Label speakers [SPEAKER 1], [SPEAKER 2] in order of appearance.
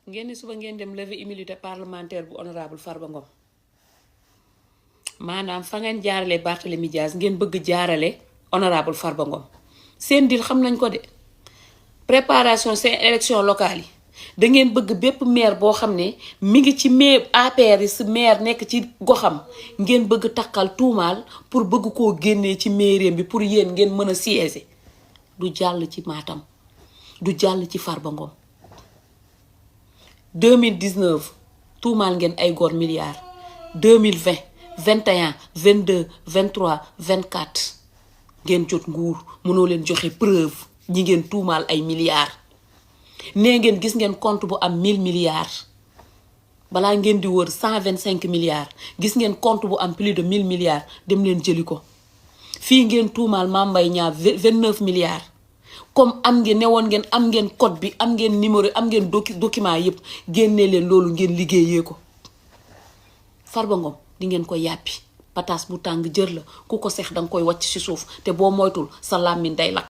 [SPEAKER 1] ngeen ni suba ngeen dem lever immunité parlementaire bu honorable Farba Ngom maanaam fa ngeen jaarale Barthélémy Dias ngeen bëgg jaarale honorable Farba Ngom seen dil xam nañ ko de préparation seen élection locale yi da ngeen bëgg bépp maire boo xam ne mi ngi ci maire APR yi si maire nekk ci goxam ngeen bëgg takkal tuumaal pour bëgg koo génnee ci mairie bi pour yéen ngeen mën a siéger du jàll ci Matam du jàll ci Farba Ngom 2019 tuumaal ngeen ay góor milliards 2020 21 22 23 24 ngeen jot nguur mënoo leen joxe preuve ñi ngeen tuumaal ay milliards nee ngeen gis ngeen compte bu am 1000 milliards balaa ngeen di wër 125 milliards gis ngeen compte bu am plus de 1000 milliards dem leen jëli ko fii ngeen tuumaal Mame Mbaye Niang 29 milliards comme am ngeen newoon ngeen am ngeen code bi am ngeen numéro am ngeen document yëpp génnee leen loolu ngeen liggéeyee ko Farba Ngom di ngeen ko yàppi pataas bu tàng jër la ku ko sex danga koy wàcc ci suuf te boo moytul sa làmmiñ day lakk